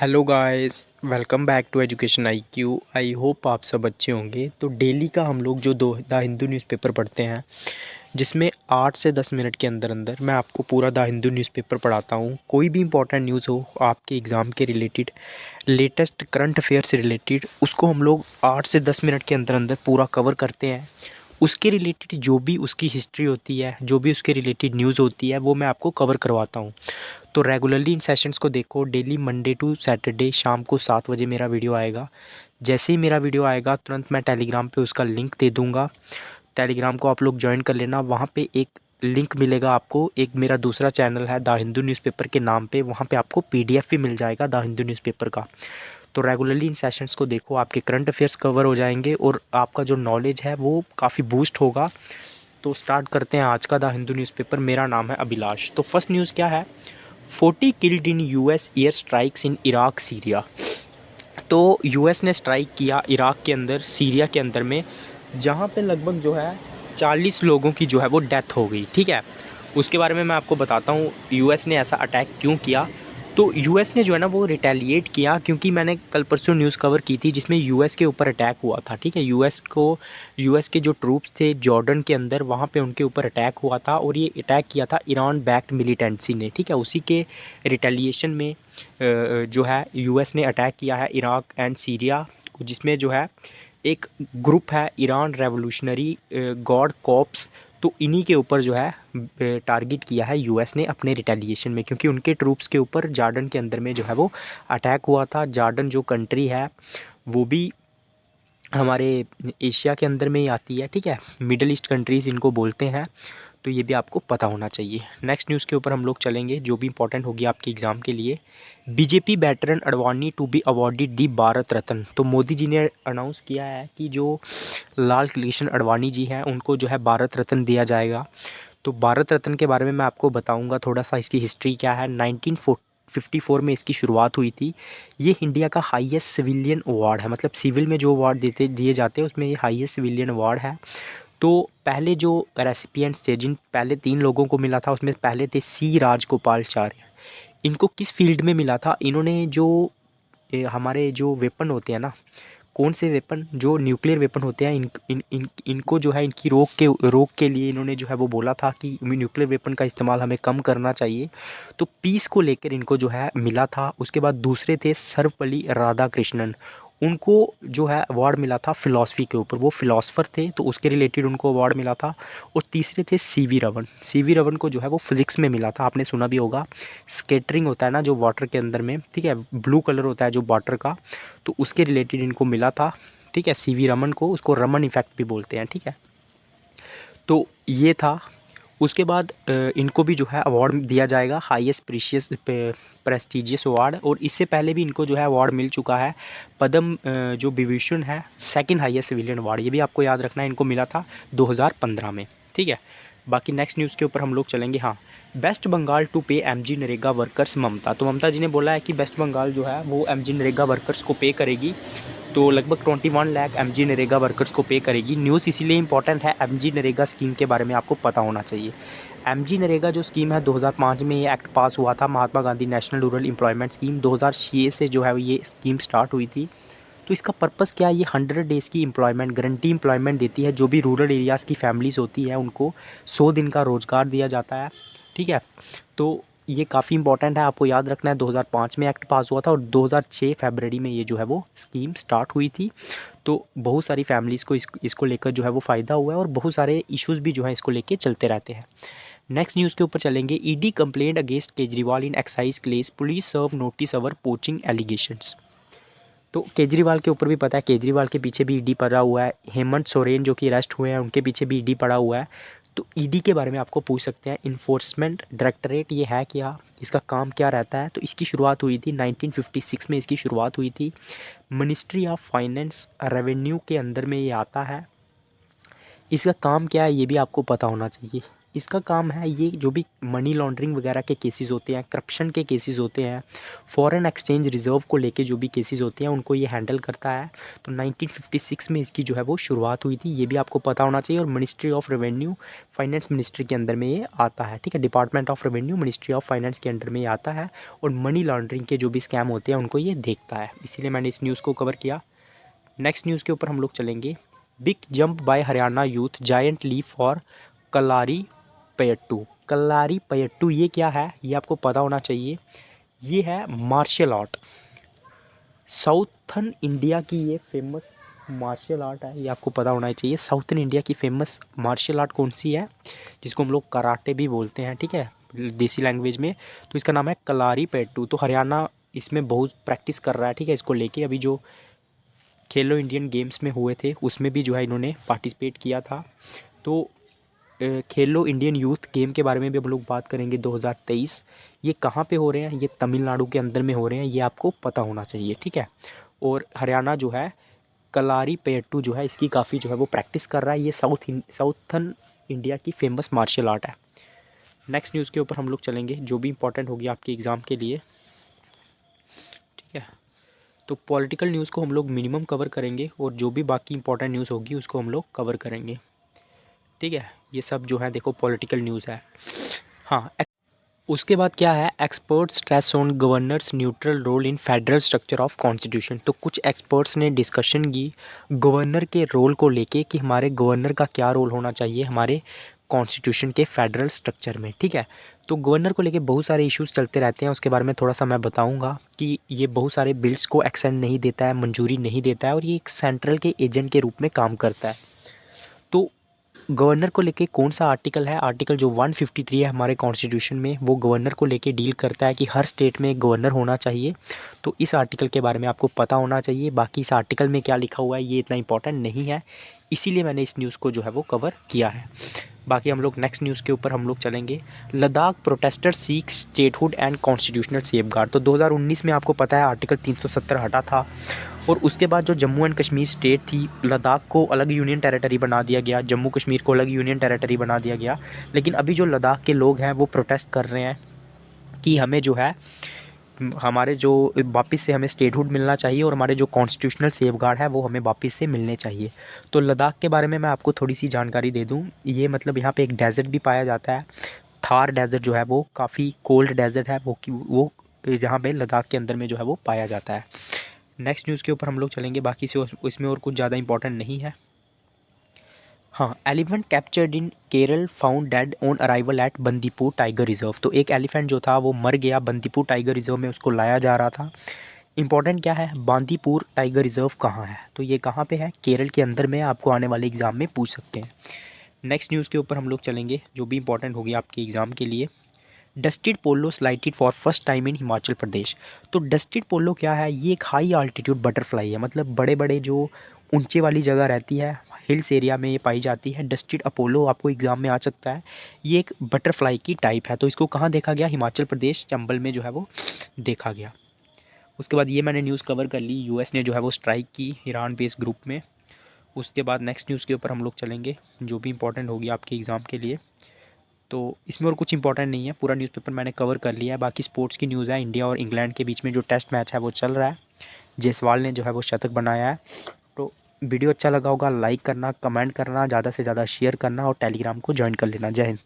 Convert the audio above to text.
Hello guys, welcome back to education IQ. I hope आप सब अच्छे होंगे। तो डेली का हम लोग जो दो द हिंदू न्यूज़पेपर पढ़ते हैं, जिसमें 8 से 10 मिनट के अंदर अंदर मैं आपको पूरा द हिंदू न्यूज़पेपर पढ़ाता हूँ। कोई भी इंपॉर्टेंट न्यूज़ हो आपके एग्ज़ाम के रिलेटेड, लेटेस्ट करंट अफेयर से रिलेटेड, उसको हम लोग 8 से 10 मिनट के अंदर अंदर पूरा कवर करते हैं। उसके रिलेटेड जो भी उसकी हिस्ट्री होती है, जो भी उसके रिलेटेड न्यूज़ होती है, वो मैं आपको कवर करवाता हूँ। तो रेगुलरली इन सेशंस को देखो। डेली मंडे टू सैटरडे शाम को 7 बजे मेरा वीडियो आएगा। जैसे ही मेरा वीडियो आएगा तुरंत मैं टेलीग्राम पे उसका लिंक दे दूँगा। टेलीग्राम को आप लोग ज्वाइन कर लेना। वहाँ पे एक लिंक मिलेगा आपको। एक मेरा दूसरा चैनल है द हिंदू न्यूज़पेपर के नाम पे, वहाँ पे आपको पीडीएफ भी मिल जाएगा द हिंदू न्यूज़पेपर का। तो रेगुलरली इन सेशंस को देखो, आपके करंट अफेयर्स कवर हो जाएंगे और आपका जो नॉलेज है वो काफ़ी बूस्ट होगा। तो स्टार्ट करते हैं आज का द हिंदू न्यूज़पेपर। मेरा नाम है अभिलाष। तो फर्स्ट न्यूज़ क्या है? 40 killed in US air strikes in Iraq Syria. तो यूएस ने स्ट्राइक किया इराक के अंदर, सीरिया के अंदर में, जहाँ पे लगभग जो है 40 लोगों की जो है वो डेथ हो गई। ठीक है, उसके बारे में मैं आपको बताता हूँ यूएस ने ऐसा अटैक क्यों किया। तो यूएस ने जो है ना वो रिटेलिएट किया, क्योंकि मैंने कल परसों न्यूज़ कवर की थी जिसमें यूएस के ऊपर अटैक हुआ था। ठीक है, यूएस के जो ट्रूप्स थे जॉर्डन के अंदर, वहाँ पे उनके ऊपर अटैक हुआ था और ये अटैक किया था ईरान बैक्ड मिलिटेंसी ने। ठीक है, उसी के रिटेलिएशन में जो है यूएस ने अटैक किया है इराक एंड सीरिया, जिसमें जो है एक ग्रुप है ईरान रेवोल्यूशनरी गार्ड कॉर्प्स। तो इन्हीं के ऊपर जो है टारगेट किया है यूएस ने अपने रिटेलिएशन में, क्योंकि उनके ट्रूप्स के ऊपर जॉर्डन के अंदर में जो है वो अटैक हुआ था। जॉर्डन जो कंट्री है वो भी हमारे एशिया के अंदर में ही आती है। ठीक है, मिडल ईस्ट कंट्रीज़ इनको बोलते हैं। तो ये भी आपको पता होना चाहिए। नेक्स्ट न्यूज़ के ऊपर हम लोग चलेंगे जो भी इंपॉर्टेंट होगी आपके एग्ज़ाम के लिए। BJP veteran Advani to be awarded the Bharat Ratna. तो मोदी जी ने अनाउंस किया है कि जो लाल कृष्ण अडवाणी जी हैं उनको जो है भारत रत्न दिया जाएगा। तो भारत रत्न के बारे में मैं आपको बताऊंगा थोड़ा सा, इसकी हिस्ट्री क्या है। 1954 में इसकी शुरुआत हुई थी। ये इंडिया का हाईएस्ट सिविलियन अवार्ड है, मतलब सिविल में जो अवार्ड दिए जाते हैं उसमें ये हाईएस्ट सिविलियन अवार्ड है। तो पहले जो रेसिपिएंट्स थे, जिन पहले 3 लोगों को मिला था, उसमें पहले थे सी राजगोपालचार्य। इनको किस फील्ड में मिला था? इन्होंने जो हमारे जो वेपन होते हैं ना, कौन से वेपन, जो न्यूक्लियर वेपन होते हैं, इनको जो है इनकी रोक के लिए इन्होंने जो है वो बोला था कि न्यूक्लियर वेपन का इस्तेमाल हमें कम करना चाहिए। तो पीस को लेकर इनको जो है मिला था। उसके बाद दूसरे थे सर्वपल्ली राधाकृष्णन। उनको जो है अवार्ड मिला था फ़िलासफ़ी के ऊपर, वो फ़िलासफ़र थे तो उसके रिलेटेड उनको अवार्ड मिला था। और तीसरे थे सीवी रमन। सीवी रमन को जो है वो फ़िज़िक्स में मिला था। आपने सुना भी होगा, स्कैटरिंग होता है ना जो वाटर के अंदर में, ठीक है, ब्लू कलर होता है जो वाटर का, तो उसके रिलेटेड इनको मिला था। ठीक है, सीवी रमन को, उसको रमन इफ़ेक्ट भी बोलते हैं। ठीक है, तो ये था। उसके बाद इनको भी जो है अवार्ड दिया जाएगा, हाईएस्ट प्रेस्टिजियस अवार्ड। और इससे पहले भी इनको जो है अवार्ड मिल चुका है। पद्म जो विभूषण है, सेकंड हाईएस्ट सिविलियन अवार्ड, ये भी आपको याद रखना है, इनको मिला था 2015 में। ठीक है, बाकी नेक्स्ट न्यूज़ के ऊपर हम लोग चलेंगे। हाँ, वेस्ट बंगाल टू पे एमजी नरेगा वर्कर्स ममता। तो ममता जी ने बोला है कि वेस्ट बंगाल जो है वो एमजी नरेगा वर्कर्स को पे करेगी। तो लगभग 21 लाख एमजी नरेगा वर्कर्स को पे करेगी। न्यूज़ इसीलिए इंपॉर्टेंट है, एमजी नरेगा स्कीम के बारे में आपको पता होना चाहिए। एमजी नरेगा जो स्कीम है 2005 में ये एक्ट पास हुआ था, Mahatma Gandhi national rural employment scheme. 2006 से जो है ये स्कीम स्टार्ट हुई थी। तो इसका पर्पस क्या है? ये 100 डेज़ की एम्प्लॉयमेंट, गारंटी एम्प्लॉयमेंट देती है। जो भी रूरल एरियाज़ की फैमिलीज़ होती है उनको 100 दिन का रोज़गार दिया जाता है। ठीक है, तो ये काफ़ी इंपॉर्टेंट है, आपको याद रखना है। 2005 में एक्ट पास हुआ था और 2006 फरवरी में ये जो है वो स्कीम स्टार्ट हुई थी। तो बहुत सारी फैमिलीज़ को इसको लेकर जो है वो फ़ायदा हुआ है और बहुत सारे इश्यूज़ भी जो है इसको लेके चलते रहते हैं। नेक्स्ट न्यूज़ के ऊपर चलेंगे। ED complaint against Kejriwal in excise case, police serve notice over poaching allegations. तो केजरीवाल के ऊपर भी पता है, केजरीवाल के पीछे भी ईडी पड़ा हुआ है। हेमंत सोरेन जो कि अरेस्ट हुए हैं उनके पीछे भी ईडी पड़ा हुआ है। तो ईडी के बारे में आपको पूछ सकते हैं। इन्फोर्समेंट डायरेक्टरेट ये है क्या, इसका काम क्या रहता है? तो इसकी शुरुआत हुई थी 1956 में, इसकी शुरुआत हुई थी। मिनिस्ट्री ऑफ फाइनेंस रेवेन्यू के अंदर में ये आता है। इसका काम क्या है ये भी आपको पता होना चाहिए। इसका काम है ये जो भी मनी लॉन्ड्रिंग वगैरह के केसेस होते हैं, करप्शन के केसेस होते हैं, फॉरेन एक्सचेंज रिजर्व को लेके जो भी केसेस होते हैं उनको ये हैंडल करता है। तो 1956 में इसकी जो है वो शुरुआत हुई थी, ये भी आपको पता होना चाहिए। और ministry of revenue finance ministry के अंदर में ये आता है, ठीक है। Department of revenue ministry of finance के अंडर में ये आता है और मनी लॉन्ड्रिंग के जो भी स्कैम होते हैं उनको ये देखता है, इसीलिए मैंने इस न्यूज़ को कवर किया। नेक्स्ट न्यूज़ के ऊपर हम लोग चलेंगे। Big jump by Haryana youth, giant leap for Kalaripayattu. Kalaripayattu ये क्या है, ये आपको पता होना चाहिए। ये है मार्शल आर्ट, साउथर्न इंडिया की ये फेमस मार्शल आर्ट है, ये आपको पता होना ही चाहिए। साउथर्न इंडिया की फेमस मार्शल आर्ट कौन सी है, जिसको हम लोग कराटे भी बोलते हैं, ठीक है, देसी लैंग्वेज में। तो इसका नाम है कलारी पयट्टू। तो हरियाणा इसमें बहुत प्रैक्टिस कर रहा है, ठीक है, इसको लेके। अभी जो खेलो इंडियन गेम्स में हुए थे उसमें भी जो है इन्होंने पार्टिसिपेट किया था। तो खेलो इंडियन यूथ गेम के बारे में भी हम लोग बात करेंगे 2023। ये कहाँ पे हो रहे हैं, ये तमिलनाडु के अंदर में हो रहे हैं, ये आपको पता होना चाहिए, ठीक है। और हरियाणा जो है कलारी पयट्टू जो है इसकी काफ़ी जो है वो प्रैक्टिस कर रहा है। ये साउथर्न इंडिया की फेमस मार्शल आर्ट है। नेक्स्ट न्यूज़ के ऊपर हम लोग चलेंगे जो भी इंपॉर्टेंट होगी आपके एग्ज़ाम के लिए, ठीक है। तो पॉलिटिकल न्यूज़ को हम लोग मिनिमम कवर करेंगे और जो भी बाकी इंपॉर्टेंट न्यूज़ होगी उसको हम लोग कवर करेंगे, ठीक है। ये सब जो है देखो पॉलिटिकल न्यूज़ है। हाँ, उसके बाद क्या है, experts stress on governor's neutral role in federal structure of constitution. तो कुछ एक्सपर्ट्स ने डिस्कशन की गवर्नर के रोल को लेके कि हमारे गवर्नर का क्या रोल होना चाहिए हमारे कॉन्स्टिट्यूशन के फेडरल स्ट्रक्चर में, ठीक है। तो गवर्नर को लेके बहुत सारे इश्यूज चलते रहते हैं, उसके बारे में थोड़ा सा मैं बताऊंगा कि ये बहुत सारे बिल्स को एक्सेंड नहीं देता है, मंजूरी नहीं देता है और ये एक सेंट्रल के एजेंट के रूप में काम करता है। तो गवर्नर को लेके कौन सा आर्टिकल है, आर्टिकल जो 153 है हमारे कॉन्स्टिट्यूशन में, वो गवर्नर को लेके डील करता है कि हर स्टेट में एक गवर्नर होना चाहिए। तो इस आर्टिकल के बारे में आपको पता होना चाहिए। बाकी इस आर्टिकल में क्या लिखा हुआ है ये इतना इंपॉर्टेंट नहीं है, इसीलिए मैंने इस न्यूज़ को जो है वो कवर किया है। बाकी हम लोग नेक्स्ट न्यूज़ के ऊपर हम लोग चलेंगे। लद्दाख प्रोटेस्टर सीख स्टेटहुड एंड कॉन्स्टिट्यूशनल सेफगार्ड। तो 2019 में आपको पता है आर्टिकल 370 हटा था और उसके बाद जो जम्मू एंड कश्मीर स्टेट थी, लद्दाख को अलग यूनियन टेरिटरी बना दिया गया, जम्मू कश्मीर को अलग यूनियन टेरिटरी बना दिया गया। लेकिन अभी जो लद्दाख के लोग हैं वो प्रोटेस्ट कर रहे हैं कि हमें जो है हमारे जो वापस से हमें स्टेटहुड मिलना चाहिए और हमारे जो कॉन्स्टिट्यूशनल सेफगार्ड है वो हमें वापस से मिलने चाहिए। तो लद्दाख के बारे में मैं आपको थोड़ी सी जानकारी दे दूँ। ये मतलब यहाँ पे एक डेजर्ट भी पाया जाता है, थार डेजर्ट जो है वो काफ़ी कोल्ड डेजर्ट है, वो जहाँ पे लद्दाख के अंदर में जो है वो पाया जाता है। नेक्स्ट न्यूज़ के ऊपर हम लोग चलेंगे, बाकी से उसमें और कुछ ज़्यादा इंपॉर्टेंट नहीं है। हाँ, elephant captured in Kerala found dead on arrival at Bandipur tiger reserve. तो एक एलिफेंट जो था वो मर गया, बंदीपुर टाइगर रिजर्व में उसको लाया जा रहा था। इंपॉर्टेंट क्या है, बांदीपुर टाइगर रिजर्व कहाँ है, तो ये कहाँ पे है, केरल के अंदर में। आपको आने वाले एग्ज़ाम में पूछ सकते हैं। नेक्स्ट न्यूज़ के ऊपर हम लोग चलेंगे जो भी इंपॉर्टेंट होगी आपके एग्ज़ाम के लिए। Dusted polo slated for first time in Himachal Pradesh. तो डस्टेड पोलो क्या है, ये एक हाई आल्टीट्यूड बटरफ्लाई है, मतलब बड़े बड़े जो ऊंचे वाली जगह रहती है, हिल्स एरिया में ये पाई जाती है। डस्टेड अपोलो आपको एग्ज़ाम में आ सकता है। ये एक बटरफ्लाई की टाइप है। तो इसको कहाँ देखा गया, हिमाचल प्रदेश चंबल में जो है वो देखा गया। उसके बाद ये मैंने न्यूज़ कवर कर ली, यूएस ने जो है वो स्ट्राइक की ईरान बेस्ड ग्रुप में। उसके बाद नेक्स्ट न्यूज़ के ऊपर हम लोग चलेंगे जो भी इंपॉर्टेंट होगी आपके एग्ज़ाम के लिए। तो इसमें और कुछ इंपॉर्टेंट नहीं है, पूरा न्यूज़पेपर मैंने कवर कर लिया है। बाकी स्पोर्ट्स की न्यूज़ है, इंडिया और इंग्लैंड के बीच में जो टेस्ट मैच है वो चल रहा है, जायसवाल ने जो है वो शतक बनाया है। तो वीडियो अच्छा लगा होगा लाइक करना, कमेंट करना, ज़्यादा से ज़्यादा शेयर करना और टेलीग्राम को ज्वाइन कर लेना। जय हिंद।